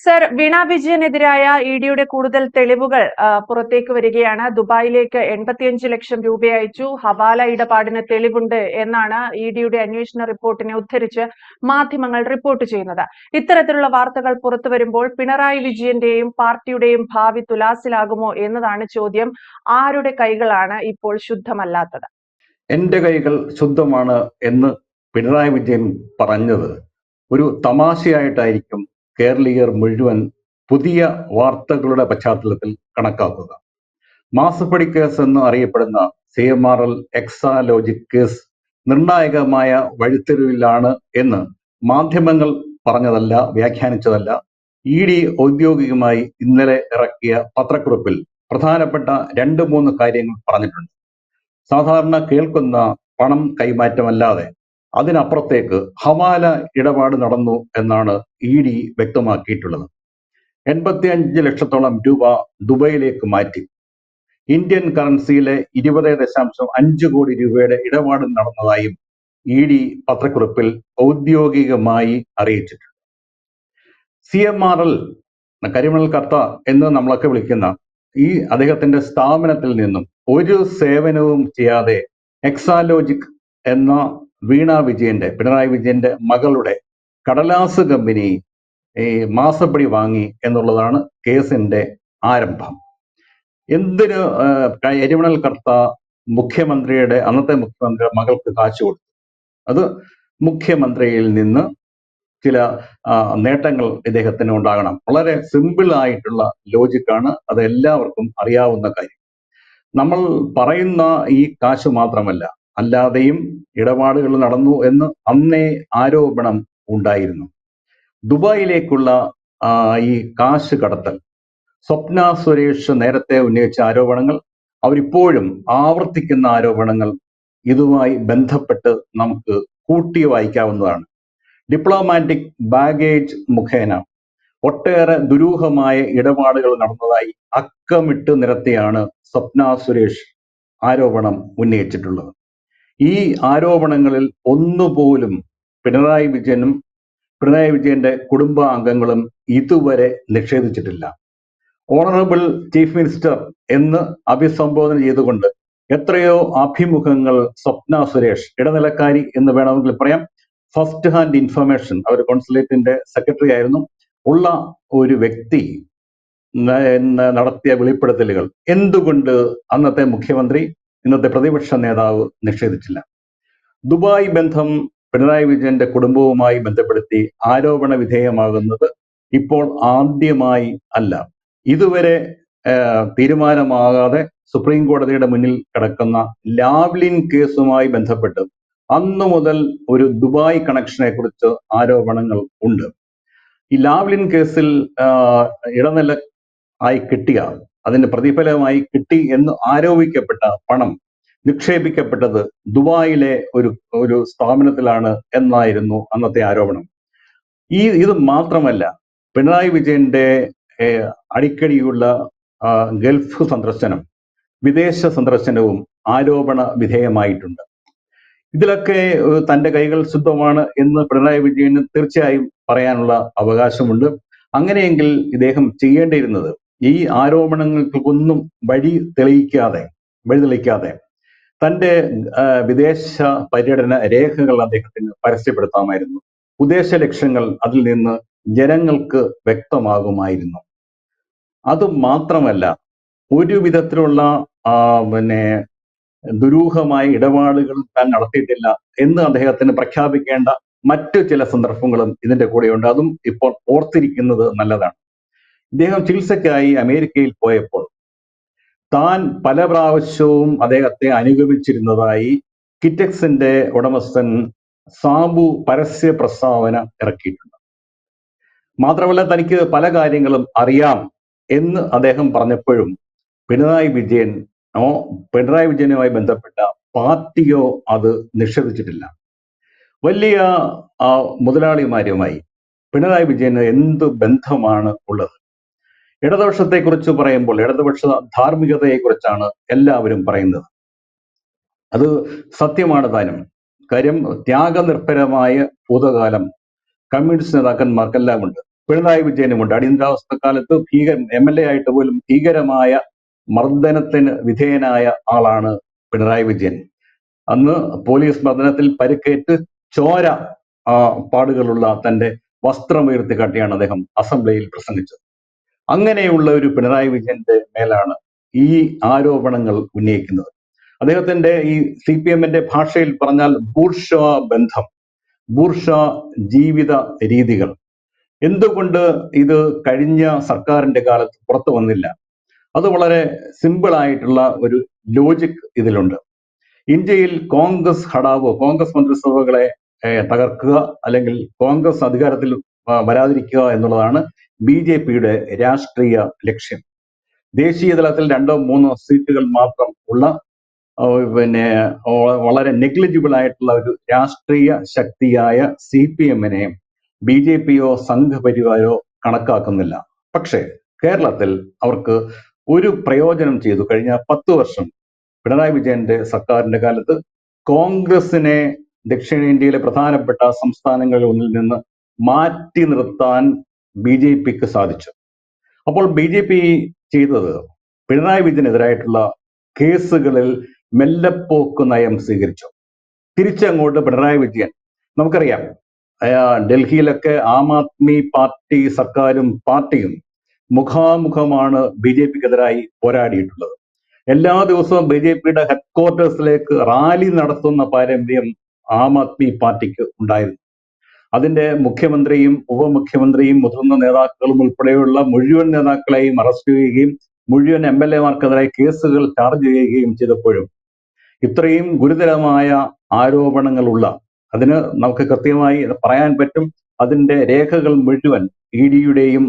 Sir, വീണ വിജയനെതിരായ ഇഡിയുടെ കൂടുതൽ തെളിവുകൾ പുറത്തേക്ക് വരികയാണ്. ദുബായിലേക്ക് 85 ലക്ഷം രൂപ അയച്ചു, ഹവാല ഇടപാടിന് തെളിവുണ്ട് എന്നാണ് ഇഡിയുടെ അന്വേഷണ റിപ്പോർട്ടിനെ ഉദ്ധരിച്ച് മാധ്യമങ്ങൾ റിപ്പോർട്ട് ചെയ്യുന്നത്. ഇത്തരത്തിലുള്ള വാർത്തകൾ പുറത്തു വരുമ്പോൾ പിണറായി വിജയന്റെയും പാർട്ടിയുടെയും ഭാവി തുലാസിലാകുമോ എന്നതാണ് ചോദ്യം. ആരുടെ കൈകളാണ് ഇപ്പോൾ ശുദ്ധമല്ലാത്തത്? എന്റെ കൈകൾ ശുദ്ധമാണ് എന്ന് പിണറായി വിജയൻ പറഞ്ഞത് ഒരു തമാശയായിട്ടായിരിക്കും കേരളീയർ മുഴുവൻ പുതിയ വാർത്തകളുടെ പശ്ചാത്തലത്തിൽ കണക്കാക്കുക. മാസപ്പടി കേസ് എന്ന് അറിയപ്പെടുന്ന CMRL എക്സാലോജിക് കേസ് നിർണായകമായ വഴിത്തിരിവിലാണ് എന്ന് മാധ്യമങ്ങൾ പറഞ്ഞതല്ല, വ്യാഖ്യാനിച്ചതല്ല. ED ഔദ്യോഗികമായി ഇന്നലെ ഇറക്കിയ പത്രക്കുറിപ്പിൽ പ്രധാനപ്പെട്ട 2-3 കാര്യങ്ങൾ പറഞ്ഞിട്ടുണ്ട്. സാധാരണ കേൾക്കുന്ന പണം കൈമാറ്റമല്ലാതെ അതിനപ്പുറത്തേക്ക് ഹവാല ഇടപാട് നടന്നു എന്നാണ് ED വ്യക്തമാക്കിയിട്ടുള്ളത്. 85 ലക്ഷത്തോളം രൂപ ദുബൈയിലേക്ക് മാറ്റി. ഇന്ത്യൻ കറൻസിയിലെ 20.5 കോടി രൂപയുടെ ഇടപാട് നടന്നതായും ED പത്രക്കുറിപ്പിൽ ഔദ്യോഗികമായി അറിയിച്ചിട്ടുണ്ട്. CMRL കരിമണൽ കർത്ത എന്ന് നമ്മളൊക്കെ വിളിക്കുന്ന ഈ അദ്ദേഹത്തിന്റെ സ്ഥാപനത്തിൽ നിന്നും ഒരു സേവനവും ചെയ്യാതെ എക്സാലോജിക് എന്ന പിണറായി വിജയന്റെ മകളുടെ കടലാസ് കമ്പനി മാസപ്പടി വാങ്ങി എന്നുള്ളതാണ് കേസിന്റെ ആരംഭം. എന്തിന് കരിമണൽ കർത്ത അന്നത്തെ മുഖ്യമന്ത്രിയുടെ മകൾക്ക് കാശ് കൊടുത്തു? അത് മുഖ്യമന്ത്രിയിൽ നിന്ന് ചില നേട്ടങ്ങൾ ഇദ്ദേഹത്തിന് ഉണ്ടാകണം. വളരെ സിമ്പിൾ ആയിട്ടുള്ള ലോജിക്കാണ്, അത് എല്ലാവർക്കും അറിയാവുന്ന കാര്യം. നമ്മൾ പറയുന്ന ഈ കാശ് മാത്രമല്ല, അല്ലാതെയും ഇടപാടുകൾ നടന്നു എന്ന് അന്നേ ആരോപണം ഉണ്ടായിരുന്നു. ദുബായിലേക്കുള്ള ഈ കാശ് കടത്തൽ, സ്വപ്ന സുരേഷ് നേരത്തെ ഉന്നയിച്ച ആരോപണങ്ങൾ, അവരിപ്പോഴും ആവർത്തിക്കുന്ന ആരോപണങ്ങൾ ഇതുമായി ബന്ധപ്പെട്ട് നമുക്ക് കൂട്ടി വായിക്കാവുന്നതാണ്. ഡിപ്ലോമാറ്റിക് ബാഗേജ് മുഖേന ഒട്ടേറെ ദുരൂഹമായ ഇടപാടുകൾ നടന്നതായി അക്കമിട്ട് നിരത്തിയാണ് സ്വപ്ന സുരേഷ് ആരോപണം ഉന്നയിച്ചിട്ടുള്ളത്. ഈ ആരോപണങ്ങളിൽ ഒന്നുപോലും പിണറായി വിജയന്റെ കുടുംബാംഗങ്ങളും ഇതുവരെ നിഷേധിച്ചിട്ടില്ല. ഓണറബിൾ ചീഫ് മിനിസ്റ്റർ എന്ന് അഭിസംബോധന ചെയ്തുകൊണ്ട് എത്രയോ അഭിമുഖങ്ങൾ സ്വപ്ന സുരേഷ്, ഇടനിലക്കാരി എന്ന് വേണമെങ്കിൽ പറയാം, ഫസ്റ്റ് ഹാൻഡ് ഇൻഫർമേഷൻ, അവർ കോൺസുലേറ്റിന്റെ സെക്രട്ടറി ആയിരുന്നു, ഉള്ള ഒരു വ്യക്തി നടത്തിയ വെളിപ്പെടുത്തലുകൾ എന്തുകൊണ്ട് അന്നത്തെ മുഖ്യമന്ത്രി, ഇന്നത്തെ പ്രതിപക്ഷ നേതാവ് നിഷേധിച്ചില്ല? ദുബായ് ബന്ധം പിണറായി വിജയന്റെ കുടുംബവുമായി ബന്ധപ്പെടുത്തി ആരോപണ വിധേയമാകുന്നത് ഇപ്പോൾ ആദ്യമായി അല്ല. ഇതുവരെ തീരുമാനമാകാതെ സുപ്രീം കോടതിയുടെ മുന്നിൽ കിടക്കുന്ന ലാവ്ലിൻ കേസുമായി ബന്ധപ്പെട്ട് അന്നു മുതൽ ഒരു ദുബായ് കണക്ഷനെ കുറിച്ച് ആരോപണങ്ങൾ ഉണ്ട്. ഈ ലാവ്ലിൻ കേസിൽ ഇടനില ആയി കിട്ടിയ, അതിന്റെ പ്രതിഫലമായി കിട്ടി എന്ന് ആരോപിക്കപ്പെട്ട പണം നിക്ഷേപിക്കപ്പെട്ടത് ദുബായിലെ ഒരു സ്ഥാപനത്തിലാണ് എന്നായിരുന്നു അന്നത്തെ ആരോപണം. ഇത് മാത്രമല്ല, പിണറായി വിജയന്റെ അടിക്കടിയുള്ള ഗൾഫ് സന്ദർശനം, വിദേശ സന്ദർശനവും ആരോപണ വിധേയമായിട്ടുണ്ട്. ഇതിലൊക്കെ തന്റെ കൈകൾ ശുദ്ധമാണ് എന്ന് പിണറായി വിജയന് തീർച്ചയായും പറയാനുള്ള അവകാശമുണ്ട്. അങ്ങനെയെങ്കിൽ ഇദ്ദേഹം ചെയ്യേണ്ടിയിരുന്നത് ഈ ആരോപണങ്ങൾക്കൊന്നും വഴി തെളിയിക്കാതെ തന്റെ വിദേശ പര്യടന രേഖകൾ അദ്ദേഹത്തിന് പരസ്യപ്പെടുത്താമായിരുന്നു. ഉദ്ദേശ ലക്ഷ്യങ്ങൾ അതിൽ നിന്ന് ജനങ്ങൾക്ക് വ്യക്തമാകുമായിരുന്നു. അത് മാത്രമല്ല, ഒരു വിധത്തിലുള്ള ദുരൂഹമായ ഇടപാടുകൾ താൻ നടത്തിയിട്ടില്ല എന്ന് അദ്ദേഹത്തിന് പ്രഖ്യാപിക്കേണ്ട മറ്റു ചില സന്ദർഭങ്ങളും ഇതിന്റെ കൂടെയുണ്ട്. അതും ഇപ്പോൾ ഓർത്തിരിക്കുന്നത് നല്ലതാണ്. ഇദ്ദേഹം ചികിത്സയ്ക്കായി അമേരിക്കയിൽ പോയപ്പോൾ താൻ പല പ്രാവശ്യവും അദ്ദേഹത്തെ അനുഗമിച്ചിരുന്നതായി കിറ്റക്സിന്റെ ഉടമസ്ഥൻ സാബു പരസ്യ പ്രസ്താവന ഇറക്കിയിട്ടുണ്ട്. മാത്രമല്ല, തനിക്ക് പല കാര്യങ്ങളും അറിയാം എന്ന് അദ്ദേഹം പറഞ്ഞപ്പോഴും പിണറായി വിജയനുമായി ബന്ധപ്പെട്ട പാർട്ടിയോ അത് നിഷേധിച്ചിട്ടില്ല. വലിയ മുതലാളിമാരുമായി പിണറായി വിജയന് എന്ത് ബന്ധമാണ് ഉള്ളത്? ഇടതുപക്ഷത്തെക്കുറിച്ച് പറയുമ്പോൾ ഇടതുപക്ഷ ധാർമ്മികതയെക്കുറിച്ചാണ് എല്ലാവരും പറയുന്നത്. അത് സത്യമാണ് താനും. കാര്യം, ത്യാഗനിർഭരമായ ഭൂതകാലം കമ്മ്യൂണിസ്റ്റ് നേതാക്കന്മാർക്കെല്ലാം ഉണ്ട്. പിണറായി വിജയനുമുണ്ട്. അടിയന്തരാവസ്ഥ കാലത്ത് MLA ആയിട്ട് പോലും ഭീകരമായ മർദ്ദനത്തിന് വിധേയനായ ആളാണ് പിണറായി വിജയൻ. അന്ന് പോലീസ് മർദ്ദനത്തിൽ പരിക്കേറ്റ് ചോര പാടുകളുള്ള തന്റെ വസ്ത്രം ഉയർത്തിക്കാട്ടിയാണ് അദ്ദേഹം അസംബ്ലിയിൽ പ്രസംഗിച്ചത്. അങ്ങനെയുള്ള ഒരു പിണറായി വിജയന്റെ മേലാണ് ഈ ആരോപണങ്ങൾ ഉന്നയിക്കുന്നത്. അദ്ദേഹത്തിന്റെ ഈ CPM-ന്റെ ഭാഷയിൽ പറഞ്ഞാൽ ബൂർഷ്വാ ബന്ധം, ബൂർഷ്വാ ജീവിത രീതികൾ എന്തുകൊണ്ട് ഇത് കഴിഞ്ഞ സർക്കാരിന്റെ കാലത്ത് പുറത്തു വന്നില്ല? അത് വളരെ സിമ്പിൾ ആയിട്ടുള്ള ഒരു ലോജിക് ഇതിലുണ്ട്. ഇന്ത്യയിൽ കോൺഗ്രസ് ഹടാവോ, കോൺഗ്രസ് മന്ത്രിസഭകളെ തകർക്കുക അല്ലെങ്കിൽ കോൺഗ്രസ് അധികാരത്തിൽ വരാതിരിക്കുക എന്നുള്ളതാണ് BJPയുടെ രാഷ്ട്രീയ ലക്ഷ്യം. ദേശീയ തലത്തിൽ 2-3 സീറ്റുകൾ മാത്രം ഉള്ള വളരെ നെഗ്ലിജിബിൾ ആയിട്ടുള്ള ഒരു രാഷ്ട്രീയ ശക്തിയായ CPM-നെ BJP-യോ സംഘപരിവാരോ കണക്കാക്കുന്നില്ല. പക്ഷേ കേരളത്തിൽ അവർക്ക് ഒരു പ്രയോജനം ചെയ്തു. കഴിഞ്ഞ 10 വർഷം പിണറായി വിജയന്റെ സർക്കാരിന്റെ കാലത്ത് കോൺഗ്രസിനെ ദക്ഷിണേന്ത്യയിലെ പ്രധാനപ്പെട്ട സംസ്ഥാനങ്ങളിൽ നിന്ന് മാറ്റി നിർത്താൻ BJP-ക്ക് സാധിച്ചു. അപ്പോൾ BJP ചെയ്തത് പിണറായി വിജയനെതിരായിട്ടുള്ള കേസുകളിൽ മെല്ലെപ്പോക്ക് നയം സ്വീകരിച്ചു. തിരിച്ചങ്ങോട്ട് പിണറായി വിജയൻ, നമുക്കറിയാം ഡൽഹിയിലൊക്കെ ആം ആദ്മി പാർട്ടി സർക്കാരും പാർട്ടിയും മുഖാമുഖമാണ് BJP-ക്കെതിരായി പോരാടിയിട്ടുള്ളത്. എല്ലാ ദിവസവും BJP-യുടെ ഹെഡ്ക്വാർട്ടേഴ്സിലേക്ക് റാലി നടത്തുന്ന പാരമ്പര്യം ആം ആദ്മി പാർട്ടിക്ക് ഉണ്ടായിരുന്നു. അതിന്റെ മുഖ്യമന്ത്രിയും ഉപമുഖ്യമന്ത്രിയും മുതിർന്ന നേതാക്കളും ഉൾപ്പെടെയുള്ള മുഴുവൻ നേതാക്കളെയും അറസ്റ്റ് ചെയ്യുകയും മുഴുവൻ MLA-മാർക്കെതിരായി കേസുകൾ ചാർജ് ചെയ്യുകയും ചെയ്തപ്പോഴും ഇത്രയും ഗുരുതരമായ ആരോപണങ്ങളുള്ള, അതിന് നമുക്ക് കൃത്യമായി പറയാൻ പറ്റും, അതിന്റെ രേഖകൾ മുഴുവൻ ED-യുടെയും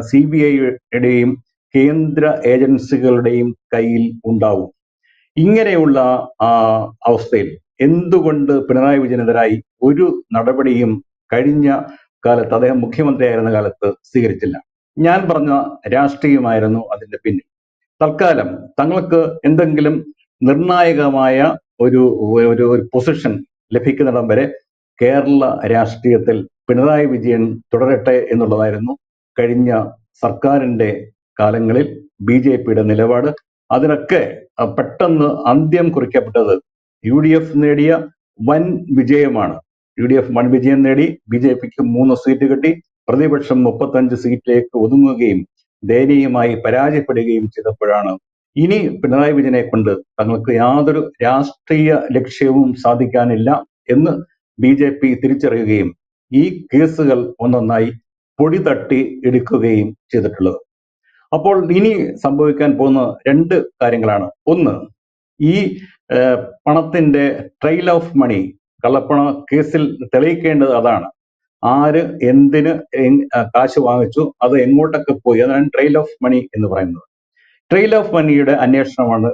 CBI-യുടെയും കേന്ദ്ര ഏജൻസികളുടെയും കയ്യിൽ ഉണ്ടാവും. ഇങ്ങനെയുള്ള അവസ്ഥയിൽ എന്തുകൊണ്ട് പിണറായി വിജയനെതിരായി ഒരു നടപടിയും കഴിഞ്ഞ കാലത്ത്, അദ്ദേഹം മുഖ്യമന്ത്രിയായിരുന്ന കാലത്ത് സ്വീകരിച്ചില്ല? ഞാൻ പറഞ്ഞ രാഷ്ട്രീയമായിരുന്നു അതിന്റെ പിന്നിൽ. തൽക്കാലം തങ്ങൾക്ക് എന്തെങ്കിലും നിർണായകമായ ഒരു പൊസിഷൻ ലഭിക്കുന്നിടം വരെ കേരള രാഷ്ട്രീയത്തിൽ പിണറായി വിജയൻ തുടരട്ടെ എന്നുള്ളതായിരുന്നു കഴിഞ്ഞ സർക്കാരിന്റെ കാലങ്ങളിൽ BJP-യുടെ നിലപാട്. അതിനൊക്കെ പെട്ടെന്ന് അന്ത്യം കുറിക്കപ്പെട്ടത് UDF നേടിയ വൻ വിജയമാണ്. UDF വൻ വിജയം നേടി, BJP-ക്ക് 3 സീറ്റ് കിട്ടി, പ്രതിപക്ഷം 35 സീറ്റിലേക്ക് ഒതുങ്ങുകയും ദയനീയമായി പരാജയപ്പെടുകയും ചെയ്തപ്പോഴാണ് ഇനി പിണറായി വിജയനെ കൊണ്ട് തങ്ങൾക്ക് യാതൊരു രാഷ്ട്രീയ ലക്ഷ്യവും സാധിക്കാനില്ല എന്ന് BJP തിരിച്ചറിയുകയും ഈ കേസുകൾ ഒന്നൊന്നായി പൊടി തട്ടി എടുക്കുകയും ചെയ്തിട്ടുള്ളത്. അപ്പോൾ ഇനി സംഭവിക്കാൻ പോകുന്ന 2 കാര്യങ്ങളാണ്. ഒന്ന്, ഈ പണത്തിന്റെ ട്രെയിൽ ഓഫ് മണി, കള്ളപ്പണ കേസിൽ തെളിയിക്കേണ്ടത് അതാണ്. ആര് എന്തിന് കാശ് വാങ്ങിച്ചു, അത് എങ്ങോട്ടൊക്കെ പോയി, അതാണ് ട്രെയിൽ ഓഫ് മണി എന്ന് പറയുന്നത്. ട്രെയിൽ ഓഫ് മണിയുടെ അന്വേഷണമാണ്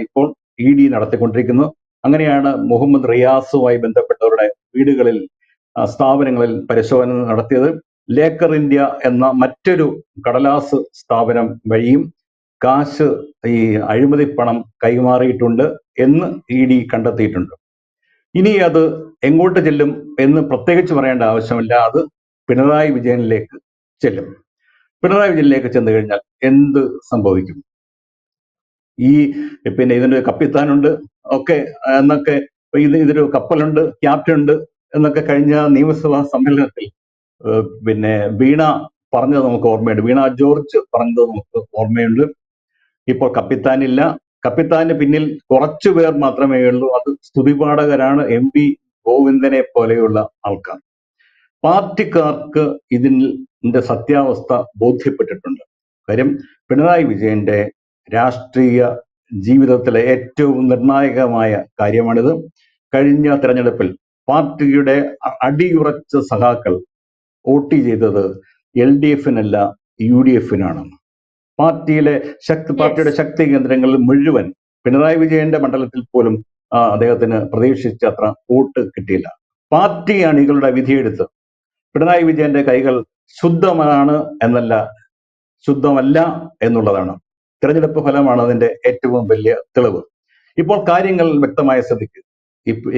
ഇപ്പോൾ ED നടത്തിക്കൊണ്ടിരിക്കുന്നത്. അങ്ങനെയാണ് മുഹമ്മദ് റിയാസുമായി ബന്ധപ്പെട്ടവരുടെ വീടുകളിൽ, സ്ഥാപനങ്ങളിൽ പരിശോധന നടത്തിയത്. ലേക്കർ ഇന്ത്യ എന്ന മറ്റൊരു കടലാസ് സ്ഥാപനം വഴിയും കാശ്, ഈ അഴിമതി പണം കൈമാറിയിട്ടുണ്ട് എന്ന് ED കണ്ടെത്തിയിട്ടുണ്ട്. ഇനി അത് എങ്ങോട്ട് ചെല്ലും എന്ന് പ്രത്യേകിച്ച് പറയേണ്ട ആവശ്യമില്ല. അത് പിണറായി വിജയനിലേക്ക് ചെല്ലും. പിണറായി വിജയനിലേക്ക് ചെന്ന് കഴിഞ്ഞാൽ എന്ത് സംഭവിക്കും? ഇതിന്റെ കപ്പിത്താനുണ്ട് ഒക്കെ എന്നൊക്കെ, ഇതൊരു കപ്പലുണ്ട്, ക്യാപ്റ്റൻ ഉണ്ട് എന്നൊക്കെ കഴിഞ്ഞ നിയമസഭാ സമ്മേളനത്തിൽ വീണ പറഞ്ഞത് നമുക്ക് ഓർമ്മയുണ്ട്. വീണ ജോർജ് പറഞ്ഞത് നമുക്ക് ഓർമ്മയുണ്ട്. ഇപ്പോൾ കപ്പിത്താനില്ല. കപ്പിത്താന് പിന്നിൽ കുറച്ചു പേർ മാത്രമേ ഉള്ളൂ. അത് സ്തുതിപാഠകരാണ്, MP ഗോവിന്ദനെ പോലെയുള്ള ആൾക്കാർ. പാർട്ടിക്കാർക്ക് ഇതിന്റെ സത്യാവസ്ഥ ബോധ്യപ്പെട്ടിട്ടുണ്ട്. കാര്യം പിണറായി വിജയന്റെ രാഷ്ട്രീയ ജീവിതത്തിലെ ഏറ്റവും നിർണായകമായ കാര്യമാണിത്. കഴിഞ്ഞ തെരഞ്ഞെടുപ്പിൽ പാർട്ടിയുടെ അടിയുറച്ച സഖാക്കൾ വോട്ട് ചെയ്തത് LDF-നല്ല UDF-നാണ്. പാർട്ടിയുടെ ശക്തി കേന്ദ്രങ്ങളിൽ മുഴുവൻ പിണറായി വിജയന്റെ മണ്ഡലത്തിൽ പോലും അദ്ദേഹത്തിന് പ്രതീക്ഷിച്ചത്ര വോട്ട് കിട്ടിയില്ല. പാർട്ടി അണികളുടെ വിധിയെടുത്ത് പിണറായി വിജയന്റെ കൈകൾ ശുദ്ധമാണ് എന്നല്ല, ശുദ്ധമല്ല എന്നുള്ളതാണ്. തെരഞ്ഞെടുപ്പ് ഫലമാണ് അതിന്റെ ഏറ്റവും വലിയ തെളിവ്. ഇപ്പോൾ കാര്യങ്ങൾ വ്യക്തമായ സ്ഥിതിക്ക്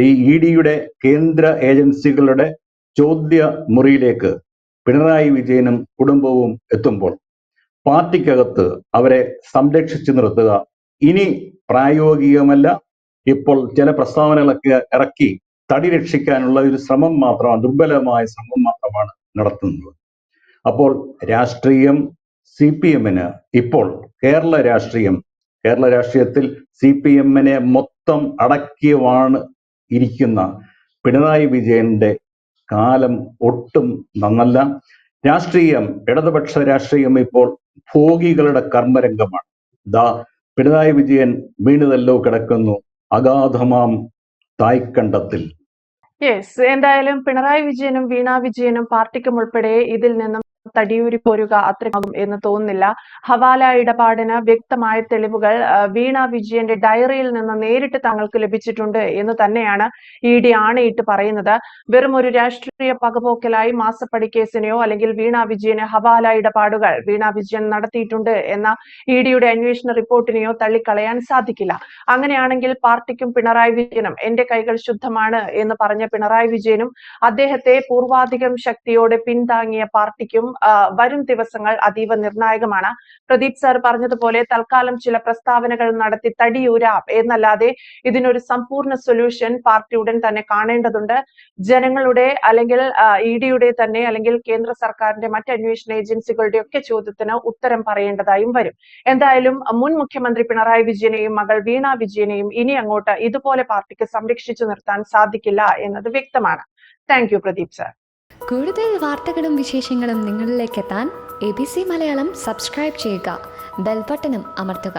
ഈ ED-യുടെ കേന്ദ്ര ഏജൻസികളുടെ ചോദ്യ മുറിയിലേക്ക് പിണറായി വിജയനും കുടുംബവും എത്തുമ്പോൾ പാർട്ടിക്കകത്ത് അവരെ സംരക്ഷിച്ചു നിർത്തുക ഇനി പ്രായോഗികമല്ല. ഇപ്പോൾ ചില പ്രസ്താവനകളൊക്കെ ഇറക്കി തടി രക്ഷിക്കാനുള്ള ഒരു ശ്രമം മാത്രമാണ്, ദുർബലമായ ശ്രമം മാത്രമാണ് നടത്തുന്നത്. അപ്പോൾ രാഷ്ട്രീയം CPM-ന് ഇപ്പോൾ കേരള രാഷ്ട്രീയത്തിൽ CPM-നെ മൊത്തം അടക്കിയവാണ് ഇരിക്കുന്ന പിണറായി വിജയന്റെ കാലം ഒട്ടും നന്നല്ല. ഇടതുപക്ഷ രാഷ്ട്രീയം ഇപ്പോൾ ഭോഗികളുടെ കർമ്മരംഗമാണ്. പിണറായി വിജയൻ വീണുതല്ലോ കിടക്കുന്നു അഗാധമാം തായ്ക്കണ്ടത്തിൽ. എന്തായാലും പിണറായി വിജയനും വീണ വിജയനും പാർട്ടിക്കും ഉൾപ്പെടെ ഇതിൽ നിന്നും തടിയൂരി പോരുക അത്രയാകും എന്ന് തോന്നുന്നില്ല. ഹവാല ഇടപാടിന് വ്യക്തമായ തെളിവുകൾ വീണ വിജയന്റെ ഡയറിയിൽ നിന്ന് നേരിട്ട് തങ്ങൾക്ക് ലഭിച്ചിട്ടുണ്ട് എന്ന് തന്നെയാണ് ED ആണയിട്ട് പറയുന്നത്. വെറും ഒരു രാഷ്ട്രീയ പകപോക്കലായി മാസപ്പടി കേസിനെയോ അല്ലെങ്കിൽ വീണ വിജയന് ഹവാല ഇടപാടുകൾ വീണ വിജയൻ നടത്തിയിട്ടുണ്ട് എന്ന EDയുടെ അന്വേഷണ റിപ്പോർട്ടിനെയോ തള്ളിക്കളയാൻ സാധിക്കില്ല. അങ്ങനെയാണെങ്കിൽ പാർട്ടിക്കും പിണറായി വിജയനും എന്റെ കൈകൾ ശുദ്ധമാണ് എന്ന് പറഞ്ഞ പിണറായി വിജയനും അദ്ദേഹത്തെ പൂർവാധികം ശക്തിയോടെ പിന്താങ്ങിയ പാർട്ടിക്കും വരും ദിവസങ്ങൾ അതീവ നിർണായകമാണ്. പ്രദീപ് സാർ പറഞ്ഞതുപോലെ തൽക്കാലം ചില പ്രസ്താവനകൾ നടത്തി തടിയൂരാം എന്നല്ലാതെ ഇതിനൊരു സമ്പൂർണ്ണ സൊല്യൂഷൻ പാർട്ടി ഉടൻ തന്നെ കാണേണ്ടതുണ്ട്. ജനങ്ങളുടെ അല്ലെങ്കിൽ EDയുടെ തന്നെ അല്ലെങ്കിൽ കേന്ദ്ര സർക്കാരിന്റെ മറ്റ് അന്വേഷണ ഏജൻസികളുടെ ഒക്കെ ചോദ്യത്തിന് ഉത്തരം പറയേണ്ടതായും വരും. എന്തായാലും മുൻ മുഖ്യമന്ത്രി പിണറായി വിജയനെയും മകൾ വീണ വിജയനെയും ഇനി അങ്ങോട്ട് ഇതുപോലെ പാർട്ടിക്ക് സംരക്ഷിച്ചു നിർത്താൻ സാധിക്കില്ല എന്നത് വ്യക്തമാണ്. Thank you Pradeep sir. കൂടുതൽ വാർത്തകളും വിശേഷങ്ങളും നിങ്ങളിലേക്ക് എത്താൻ ABC മലയാളം സബ്സ്ക്രൈബ് ചെയ്യുക, ബെൽ ബട്ടണും അമർത്തുക.